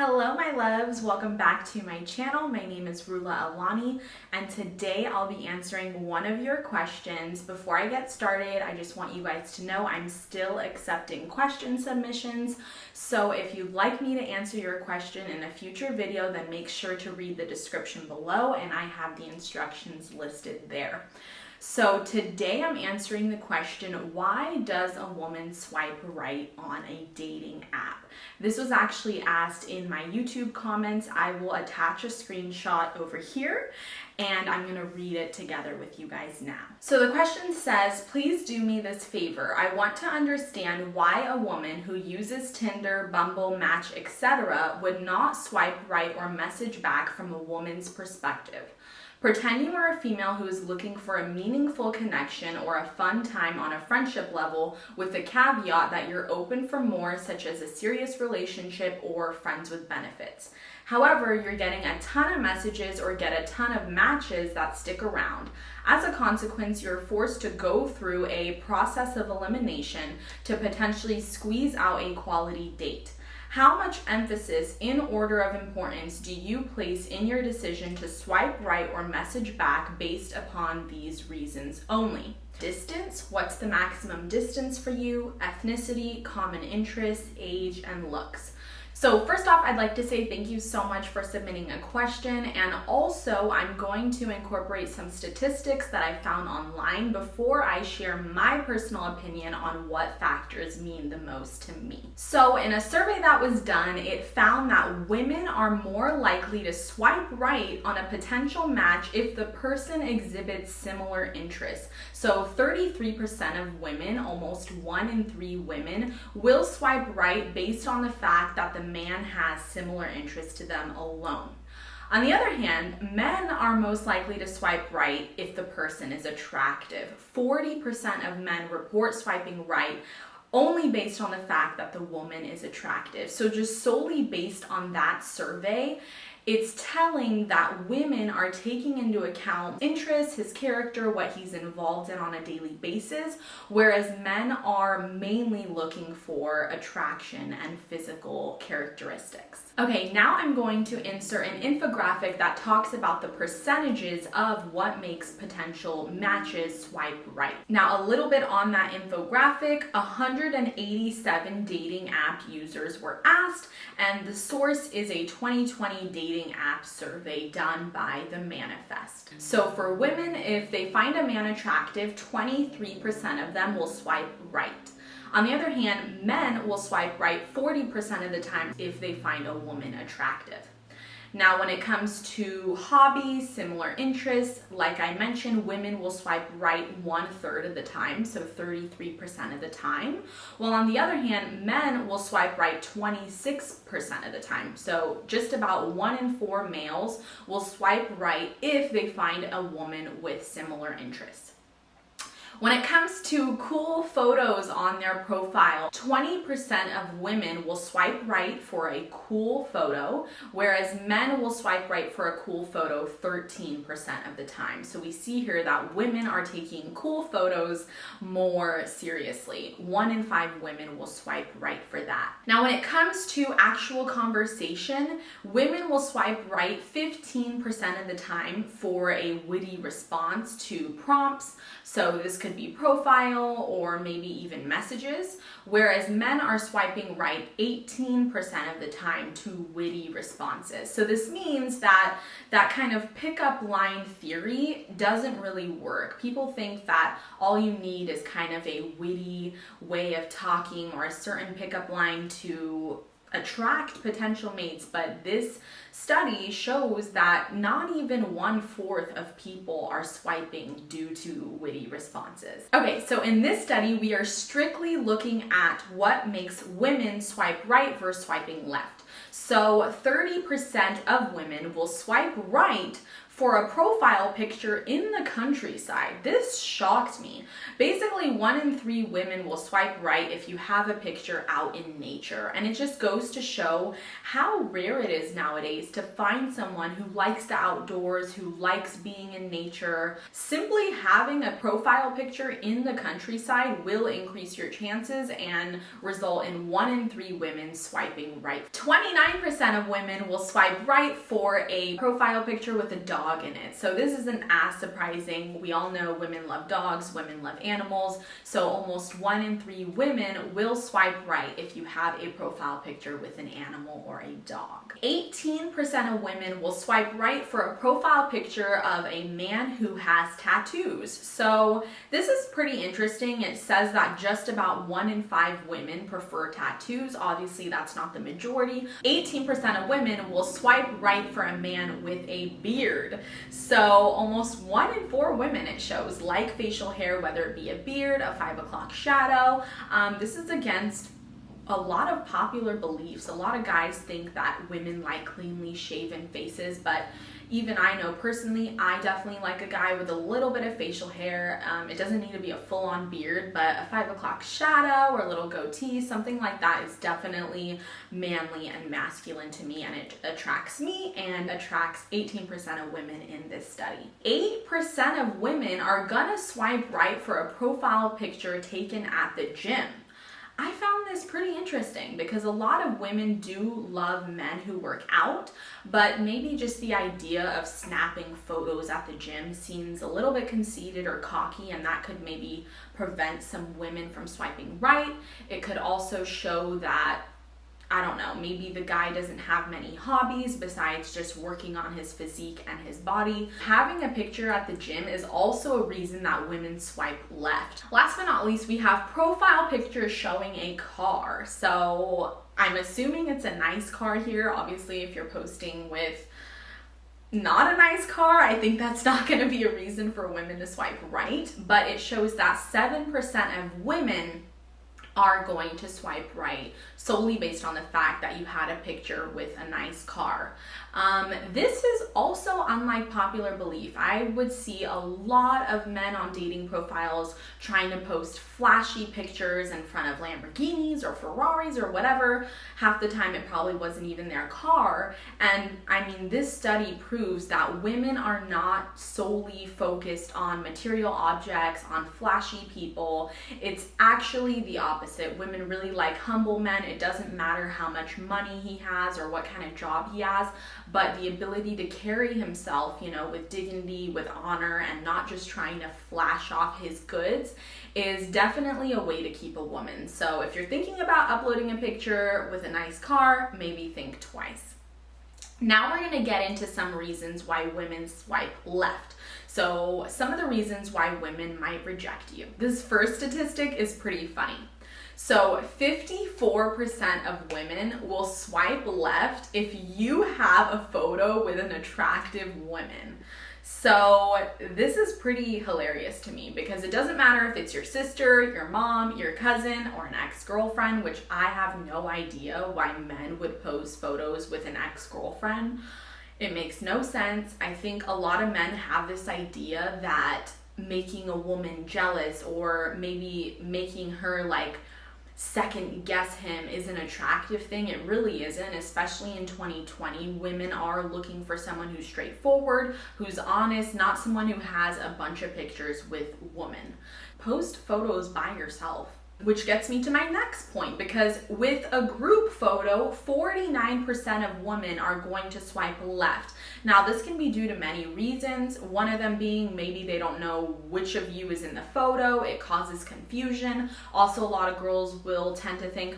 Hello my loves, welcome back to my channel. My name is Rulla Alani and today I'll be answering one of your questions. Before I get started, I just want you guys to know I'm still accepting question submissions. So if you'd like me to answer your question in a future video, then make sure to read the description below and I have the instructions listed there. So today I'm answering the question, why does a woman swipe right on a dating app? This was actually asked in my YouTube comments. I will attach a screenshot over here and I'm gonna read it together with you guys now. So the question says, please do me this favor. I want to understand why a woman who uses Tinder, Bumble, Match, etc. would not swipe right or message back from a woman's perspective. Pretend you are a female who is looking for a meaningful connection or a fun time on a friendship level with the caveat that you're open for more, such as a serious relationship or friends with benefits. However, you're getting a ton of messages or get a ton of matches that stick around. As a consequence, you're forced to go through a process of elimination to potentially squeeze out a quality date. How much emphasis in order of importance do you place in your decision to swipe right or message back based upon these reasons only? Distance, what's the maximum distance for you? Ethnicity, common interests, age, and looks. So first off, I'd like to say thank you so much for submitting a question, and also I'm going to incorporate some statistics that I found online before I share my personal opinion on what factors mean the most to me. So in a survey that was done, it found that women are more likely to swipe right on a potential match if the person exhibits similar interests. So 33% of women, almost 1 in 3 women, will swipe right based on the fact that the man has similar interests to them alone. On the other hand, men are most likely to swipe right if the person is attractive. 40% of men report swiping right only based on the fact that the woman is attractive. So just solely based on that survey, it's telling that women are taking into account interests, his character, what he's involved in on a daily basis, whereas men are mainly looking for attraction and physical characteristics. Okay, now I'm going to insert an infographic that talks about the percentages of what makes potential matches swipe right. Now, a little bit on that infographic, 187 dating app users were asked, and the source is a 2020 dating app survey done by The Manifest. So for women, if they find a man attractive, 23% of them will swipe right. On the other hand, men will swipe right 40% of the time if they find a woman attractive. Now, when it comes to hobbies, similar interests, like I mentioned, women will swipe right 1/3 of the time, so 33% of the time. While on the other hand, men will swipe right 26% of the time. So just about 1 in 4 males will swipe right if they find a woman with similar interests. When it comes to cool photos on their profile, 20% of women will swipe right for a cool photo, whereas men will swipe right for a cool photo 13% of the time. So we see here that women are taking cool photos more seriously. 1 in 5 women will swipe right for that. Now, when it comes to actual conversation, women will swipe right 15% of the time for a witty response to prompts. So this could be profile or maybe even messages, whereas men are swiping right 18% of the time to witty responses. So this means that that kind of pickup line theory doesn't really work. People think that all you need is kind of a witty way of talking or a certain pickup line to attract potential mates, but this study shows that not even 1/4 of people are swiping due to witty responses. Okay, so in this study, we are strictly looking at what makes women swipe right versus swiping left. So 30% of women will swipe right for a profile picture in the countryside. This shocked me. Basically, 1 in 3 women will swipe right if you have a picture out in nature. And it just goes to show how rare it is nowadays to find someone who likes the outdoors, who likes being in nature. Simply having a profile picture in the countryside will increase your chances and result in 1 in 3 women swiping right. 29% of women will swipe right for a profile picture with a dog in it. So this isn't as surprising. We all know women love dogs, women love animals. So almost 1 in 3 women will swipe right if you have a profile picture with an animal or a dog. 18% of women will swipe right for a profile picture of a man who has tattoos. So this is pretty interesting. It says that just about 1 in 5 women prefer tattoos. Obviously, that's not the majority. 18% of women will swipe right for a man with a beard. So almost 1 in 4 women, it shows, like facial hair, whether it be a beard, a 5 o'clock shadow. This is against a lot of popular beliefs. A lot of guys think that women like cleanly shaven faces, but even I know personally, I definitely like a guy with a little bit of facial hair. It doesn't need to be a full-on beard, but a 5 o'clock shadow or a little goatee, something like that is definitely manly and masculine to me, and it attracts me and attracts 18% of women in this study. 8% of women are gonna swipe right for a profile picture taken at the gym. I found this pretty interesting because a lot of women do love men who work out, but maybe just the idea of snapping photos at the gym seems a little bit conceited or cocky, and that could maybe prevent some women from swiping right. It could also show that, I don't know, maybe the guy doesn't have many hobbies besides just working on his physique and his body. Having a picture at the gym is also a reason that women swipe left. Last but not least, we have profile pictures showing a car. So I'm assuming it's a nice car here. Obviously, if you're posting with not a nice car, I think that's not going to be a reason for women to swipe right. But it shows that 7% of women are going to swipe right solely based on the fact that you had a picture with a nice car. This is also unlike popular belief. I would see a lot of men on dating profiles trying to post flashy pictures in front of Lamborghinis or Ferraris or whatever. Half the time it probably wasn't even their car. And I mean, this study proves that women are not solely focused on material objects, on flashy people. It's actually the opposite. Women really like humble men. It doesn't matter how much money he has or what kind of job he has, but the ability to carry himself, you know, with dignity, with honor, and not just trying to flash off his goods is definitely a way to keep a woman. So if you're thinking about uploading a picture with a nice car, maybe think twice. Now we're going to get into some reasons why women swipe left. So some of the reasons why women might reject you. This first statistic is pretty funny. So 54% of women will swipe left if you have a photo with an attractive woman. So this is pretty hilarious to me because it doesn't matter if it's your sister, your mom, your cousin, or an ex-girlfriend, which I have no idea why men would post photos with an ex-girlfriend. It makes no sense. I think a lot of men have this idea that making a woman jealous or maybe making her like second guess him is an attractive thing. It really isn't, especially in 2020. Women are looking for someone who's straightforward, who's honest, not someone who has a bunch of pictures with women. Post photos by yourself. Which gets me to my next point, because with a group photo, 49% of women are going to swipe left. Now, this can be due to many reasons. One of them being maybe they don't know which of you is in the photo. It causes confusion. Also, a lot of girls will tend to think,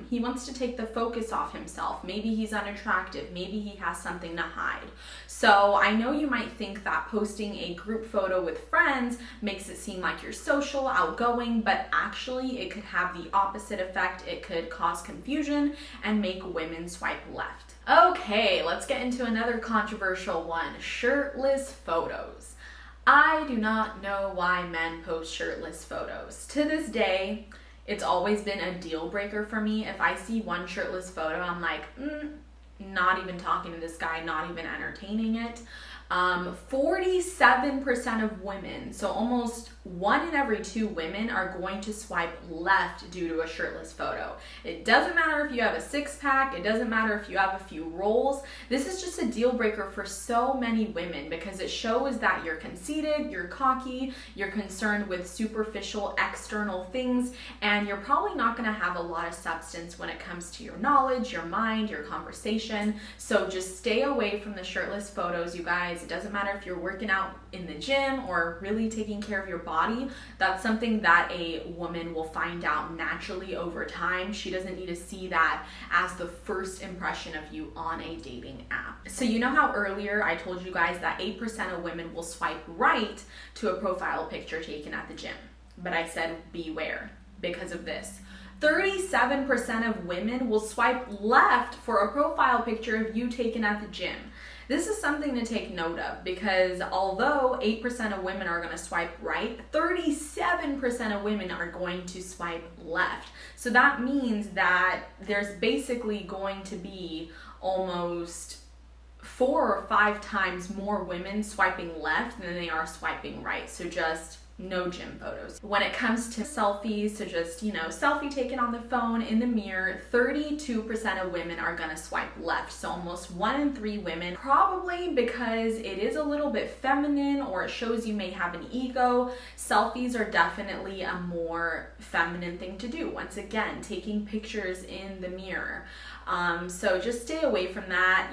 he wants to take the focus off himself. Maybe he's unattractive. Maybe he has something to hide. So I know you might think that posting a group photo with friends makes it seem like you're social, outgoing, but actually it could have the opposite effect. It could cause confusion and make women swipe left. Okay, let's get into another controversial one, shirtless photos. I do not know why men post shirtless photos. To this day, it's always been a deal breaker for me. If I see one shirtless photo, I'm like, not even talking to this guy, not even entertaining it. 47% of women, so almost 1 in every 2 women, are going to swipe left due to a shirtless photo. It doesn't matter if you have a six-pack, it doesn't matter if you have a few rolls. This is just a deal breaker for so many women because it shows that you're conceited, you're cocky, you're concerned with superficial external things, and you're probably not going to have a lot of substance when it comes to your knowledge, your mind, your conversation. So just stay away from the shirtless photos, you guys. It doesn't matter if you're working out in the gym or really taking care of your body. That's something that a woman will find out naturally over time. She doesn't need to see that as the first impression of you on a dating app. So you know how earlier I told you guys that 8% of women will swipe right to a profile picture taken at the gym, but I said beware because of this. 37% of women will swipe left for a profile picture of you taken at the gym. This is something to take note of because although 8% of women are going to swipe right, 37% of women are going to swipe left. So that means that there's basically going to be almost 4 or 5 times more women swiping left than they are swiping right. So just no gym photos. When it comes to selfies, so just, selfie taken on the phone in the mirror, 32% of women are gonna swipe left. So almost 1 in 3 women, probably because it is a little bit feminine or it shows you may have an ego. Selfies are definitely a more feminine thing to do. Once again, taking pictures in the mirror. So just stay away from that,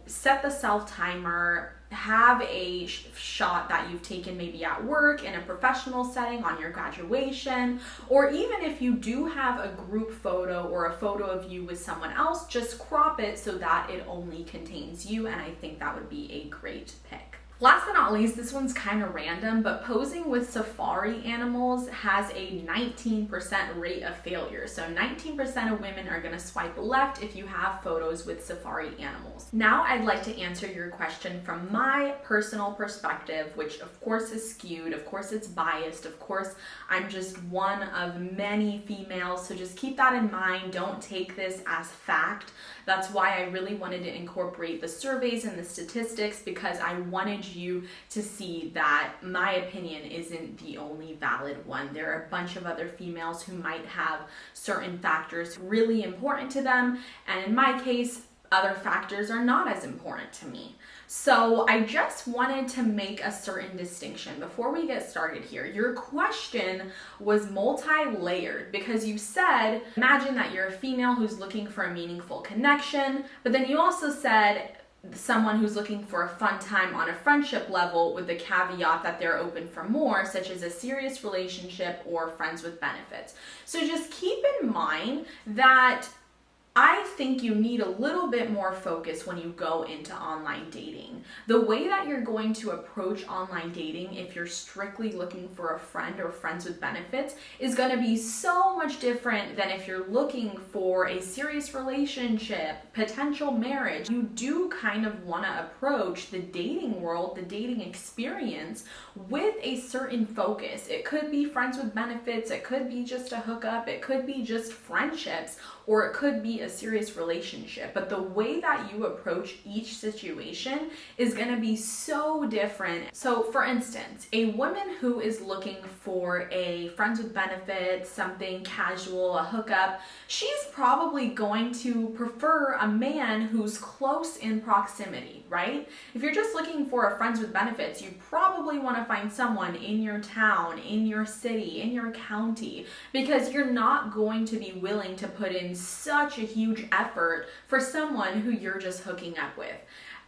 set the self timer, have a shot that you've taken maybe at work, in a professional setting, on your graduation, or even if you do have a group photo or a photo of you with someone else, just crop it so that it only contains you, and I think that would be a great pick. Last but not least, this one's kind of random, but posing with safari animals has a 19% rate of failure. So 19% of women are going to swipe left if you have photos with safari animals. Now I'd like to answer your question from my personal perspective, which of course is skewed, of course it's biased, of course I'm just one of many females, so just keep that in mind. Don't take this as fact. That's why I really wanted to incorporate the surveys and the statistics, because I wanted you to see that my opinion isn't the only valid one. There are a bunch of other females who might have certain factors really important to them, and in my case, other factors are not as important to me. So I just wanted to make a certain distinction before we get started here. Your question was multi-layered because you said, imagine that you're a female who's looking for a meaningful connection, but then you also said someone who's looking for a fun time on a friendship level with the caveat that they're open for more, such as a serious relationship or friends with benefits. So just keep in mind that I think you need a little bit more focus when you go into online dating. The way that you're going to approach online dating, if you're strictly looking for a friend or friends with benefits, is going to be so much different than if you're looking for a serious relationship, potential marriage. You do kind of want to approach the dating world, the dating experience, with a certain focus. It could be friends with benefits, it could be just a hookup, it could be just friendships, or it could be a serious relationship. But the way that you approach each situation is going to be so different. So for instance, a woman who is looking for a friends with benefits, something casual, a hookup, she's probably going to prefer a man who's close in proximity, right? If you're just looking for a friends with benefits, you probably want to find someone in your town, in your city, in your county, because you're not going to be willing to put in such a huge effort for someone who you're just hooking up with.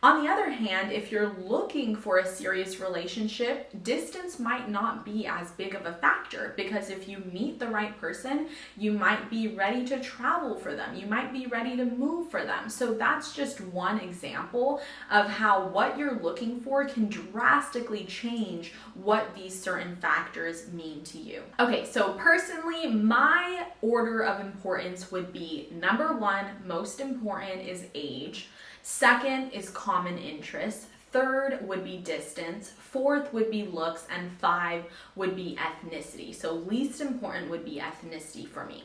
On the other hand, if you're looking for a serious relationship, distance might not be as big of a factor, because if you meet the right person, you might be ready to travel for them. You might be ready to move for them. So that's just one example of how what you're looking for can drastically change what these certain factors mean to you. Okay, so personally, my order of importance would be number 1, most important is age. Second is common interests. Third would be distance. Fourth would be looks. And 5 would be ethnicity. So least important would be ethnicity for me.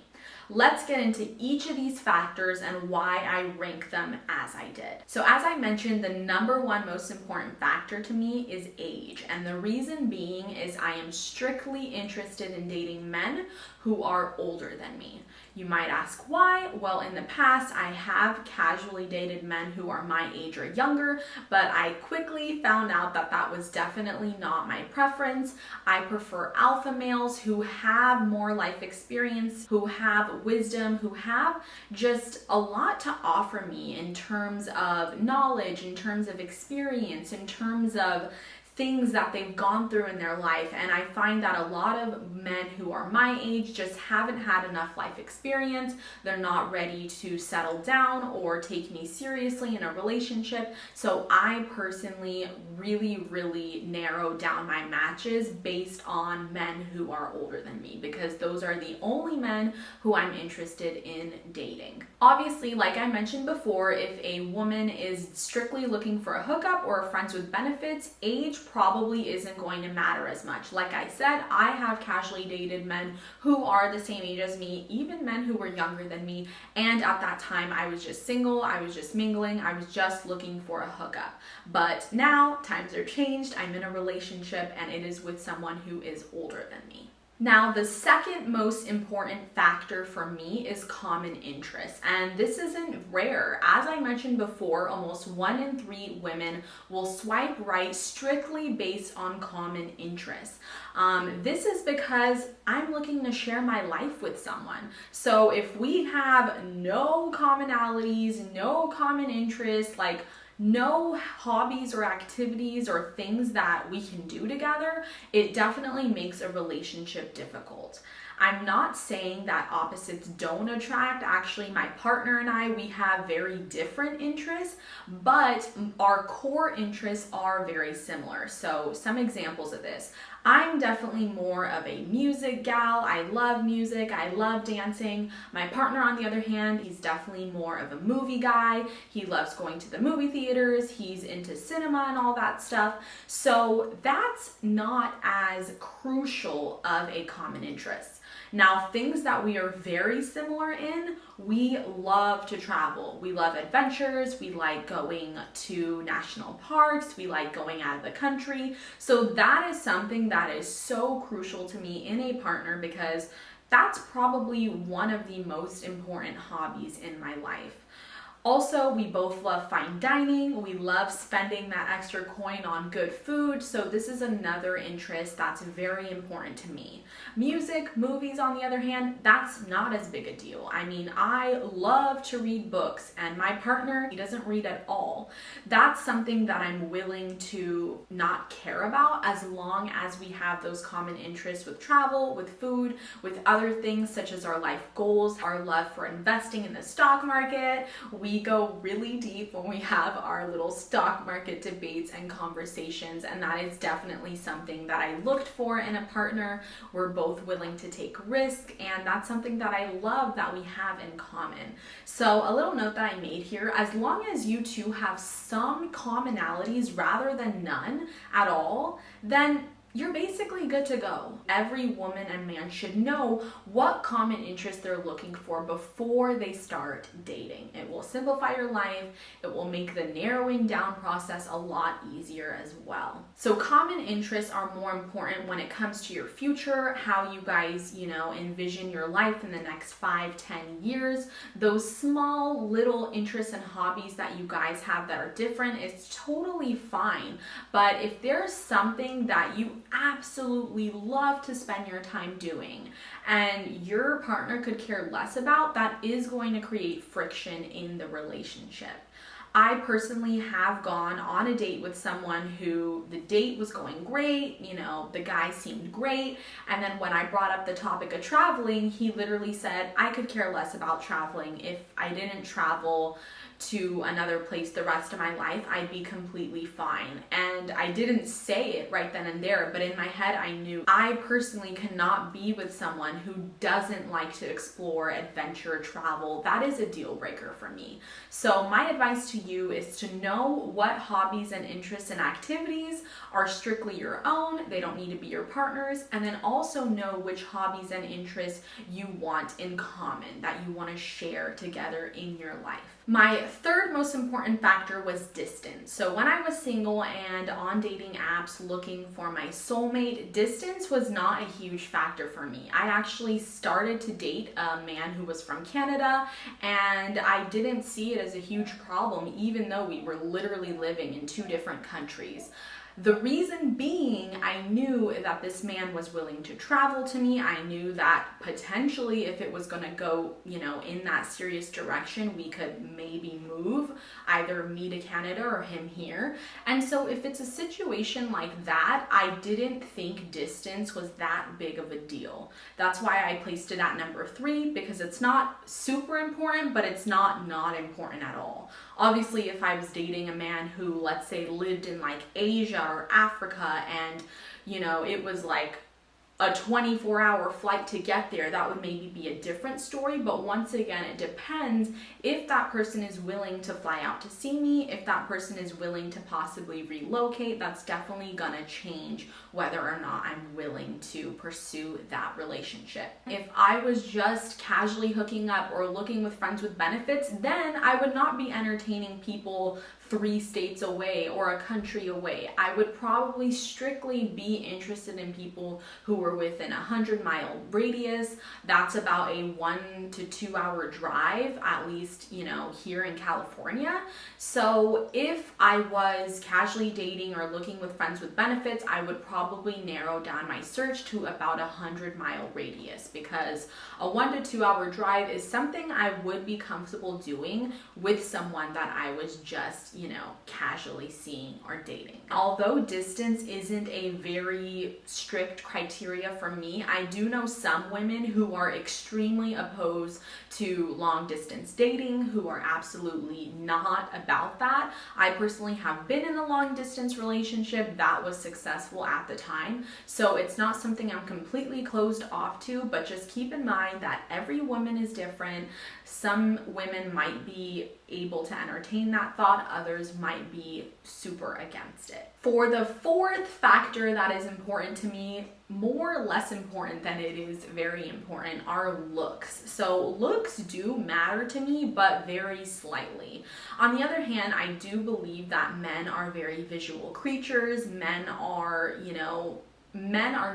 let's get into each of these factors and why I rank them as I did. So as I mentioned, the number one most important factor to me is age. And the reason being is I am strictly interested in dating men who are older than me. You might ask why? Well, in the past, I have casually dated men who are my age or younger, but I quickly found out that that was definitely not my preference. I prefer alpha males who have more life experience, who have wisdom, who have just a lot to offer me in terms of knowledge, in terms of experience, in terms of things that they've gone through in their life. And I find that a lot of men who are my age just haven't had enough life experience. They're not ready to settle down or take me seriously in a relationship. So I personally really narrow down my matches based on men who are older than me, because those are the only men who I'm interested in dating. Obviously, like I mentioned before, if a woman is strictly looking for a hookup or friends with benefits, age probably isn't going to matter as much. Like I said, I have casually dated men who are the same age as me, even men who were younger than me, and at that time I was just single, I was just mingling, I was just looking for a hookup. But now times are changed, I'm in a relationship and it is with someone who is older than me. Now, the second most important factor for me is common interests, and this isn't rare. As I mentioned before, almost 1 in 3 women will swipe right strictly based on common interests. This is because I'm looking to share my life with someone. So if we have no commonalities, no common interests, like no hobbies or activities or things that we can do together, it definitely makes a relationship difficult. I'm not saying that opposites don't attract. Actually, my partner and I, we have very different interests, but our core interests are very similar. So some examples of this. I'm definitely more of a music gal. I love music. I love dancing. My partner, on the other hand, he's definitely more of a movie guy. He loves going to the movie theaters. He's into cinema and all that stuff. So that's not as crucial of a common interest. Now, things that we are very similar in, we love to travel. We love adventures. We like going to national parks. We like going out of the country. So that is something that is so crucial to me in a partner, because that's probably one of the most important hobbies in my life. Also, we both love fine dining. We love spending that extra coin on good food. So this is another interest that's very important to me. Music, movies, on the other hand, that's not as big a deal. I mean, I love to read books, and my partner, he doesn't read at all. That's something that I'm willing to not care about, as long as we have those common interests with travel, with food, with other things such as our life goals, our love for investing in the stock market. We go really deep when we have our little stock market debates and conversations, and that is definitely something that I looked for in a partner. We're both willing to take risk, and that's something that I love that we have in common. So a little note that I made here, as long as you two have some commonalities rather than none at all, then you're basically good to go. Every woman and man should know what common interests they're looking for before they start dating. It will simplify your life. It will make the narrowing down process a lot easier as well. So common interests are more important when it comes to your future, how you guys, envision your life in the next 5-10 years. Those small little interests and hobbies that you guys have that are different is totally fine. But if there's something that you absolutely love to spend your time doing and your partner could care less about, that is going to create friction in the relationship. I personally have gone on a date with someone who the date was going great, the guy seemed great, and then when I brought up the topic of traveling, he literally said, I could care less about traveling if I didn't travel to another place the rest of my life, I'd be completely fine. And I didn't say it right then and there, but in my head I knew I personally cannot be with someone who doesn't like to explore, adventure, travel. That is a deal breaker for me. So my advice to you is to know what hobbies and interests and activities are strictly your own. They don't need to be your partner's. And then also know which hobbies and interests you want in common, that you want to share together in your life. My third most important factor was distance. So when I was single and on dating apps looking for my soulmate, distance was not a huge factor for me. I actually started to date a man who was from Canada, and I didn't see it as a huge problem, even though we were literally living in two different countries. The reason being, I knew that this man was willing to travel to me. I knew that potentially if it was going to go, in that serious direction, we could maybe move, either me to Canada or him here. And so if it's a situation like that, I didn't think distance was that big of a deal. That's why I placed it at number 3, because it's not super important, but it's not important at all. Obviously, if I was dating a man who, let's say, lived in like Asia or Africa and, it was like a 24-hour flight to get there, that would maybe be a different story. But once again, it depends if that person is willing to fly out to see me, if that person is willing to possibly relocate. That's definitely gonna change whether or not I'm willing to pursue that relationship. If I was just casually hooking up or looking with friends with benefits, then I would not be entertaining people 3 states away or a country away. I would probably strictly be interested in people who were within a 100-mile radius. That's about a 1 to 2 hour drive, at least, here in California. So if I was casually dating or looking with friends with benefits, I would probably narrow down my search to about a 100-mile radius, because a 1 to 2 hour drive is something I would be comfortable doing with someone that I was just casually seeing or dating. Although distance isn't a very strict criteria for me, I do know some women who are extremely opposed to long distance dating, who are absolutely not about that. I personally have been in a long distance relationship that was successful at the time, so it's not something I'm completely closed off to, but just keep in mind that every woman is different. Some women might be able to entertain that thought, others might be super against it. For the fourth factor that is important to me, more or less important than it is very important, are looks. So looks do matter to me, but very slightly. On the other hand, I do believe that men are very visual creatures. Men are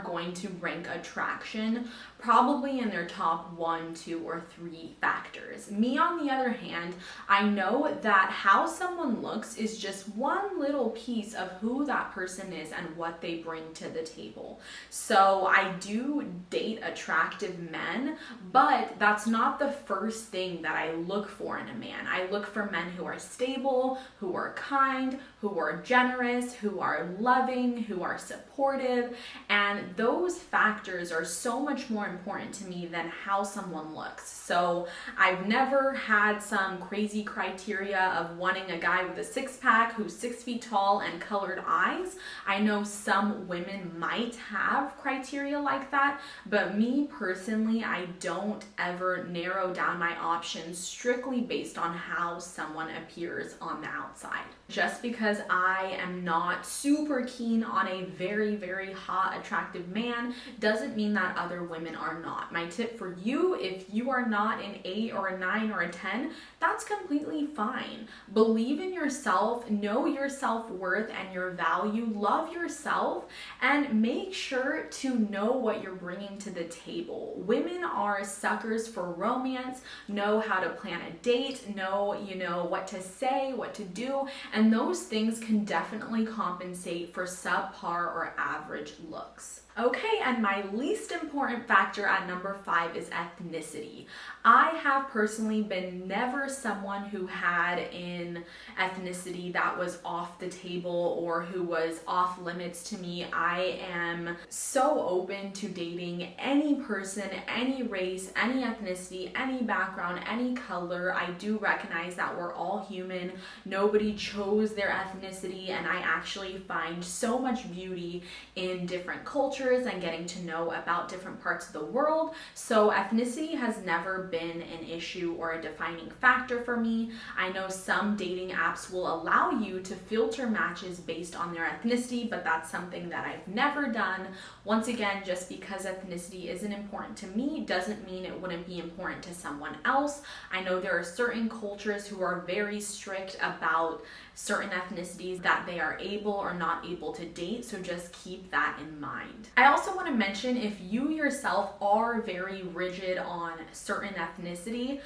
going to rank attraction probably in their top 1, 2, or 3 factors. Me, on the other hand, I know that how someone looks is just one little piece of who that person is and what they bring to the table. So I do date attractive men, but that's not the first thing that I look for in a man. I look for men who are stable, who are kind, who are generous, who are loving, who are supportive, and those factors are so much more important to me than how someone looks. So I've never had some crazy criteria of wanting a guy with a 6-pack who's 6 feet tall and colored eyes. I know some women might have criteria like that, but me personally, I don't ever narrow down my options strictly based on how someone appears on the outside. Just because I am not super keen on a very, very hot, attractive man doesn't mean that other women are not. My tip for you, if you are not an 8 or a 9 or a 10, that's completely fine. Believe in yourself, know your self-worth and your value, love yourself, and make sure to know what you're bringing to the table. Women are suckers for romance, know how to plan a date, know, what to say, what to do, and those things can definitely compensate for subpar or average looks. Okay, and my least important factor at number 5 is ethnicity. I have personally been never someone who had an ethnicity that was off the table or who was off limits to me. I am so open to dating any person, any race, any ethnicity, any background, any color. I do recognize that we're all human. Nobody chose their ethnicity, and I actually find so much beauty in different cultures and getting to know about different parts of the world. So ethnicity has never been an issue or a defining factor for me. I know some dating apps will allow you to filter matches based on their ethnicity, but that's something that I've never done. Once again, just because ethnicity isn't important to me doesn't mean it wouldn't be important to someone else. I know there are certain cultures who are very strict about certain ethnicities that they are able or not able to date, so just keep that in mind. I also want to mention, if you yourself are very rigid on certain ethnicity,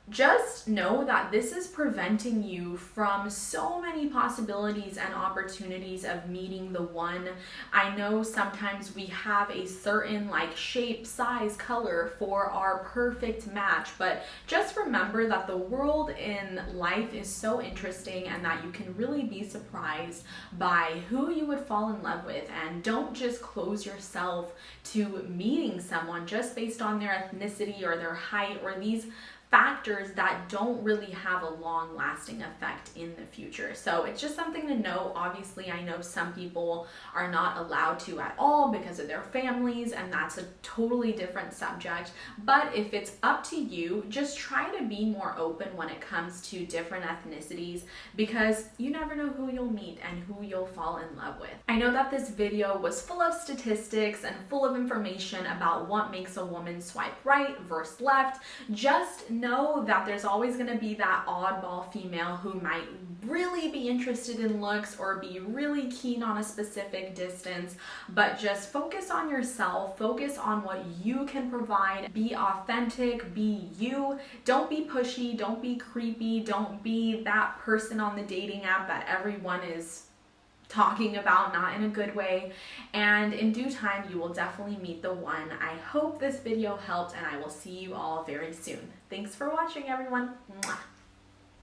just know that this is preventing you from so many possibilities and opportunities of meeting the one. I know sometimes we have a certain shape, size, color for our perfect match, but just remember that the world in life is so interesting and that you can really be surprised by who you would fall in love with, and don't just close yourself to meeting someone just based on their ethnicity or their height or these factors that don't really have a long-lasting effect in the future. So it's just something to know. Obviously, I know some people are not allowed to at all because of their families, and that's a totally different subject. But if it's up to you, just try to be more open when it comes to different ethnicities, because you never know who you'll meet and who you'll fall in love with. I know that this video was full of statistics and full of information about what makes a woman swipe right versus left. Just know that there's always going to be that oddball female who might really be interested in looks or be really keen on a specific distance, but just focus on yourself, focus on what you can provide, be authentic, be you. Don't be pushy, don't be creepy, don't be that person on the dating app that everyone is talking about, not in a good way. And in due time, you will definitely meet the one. I hope this video helped, and I will see you all very soon. Thanks for watching, everyone. Mwah.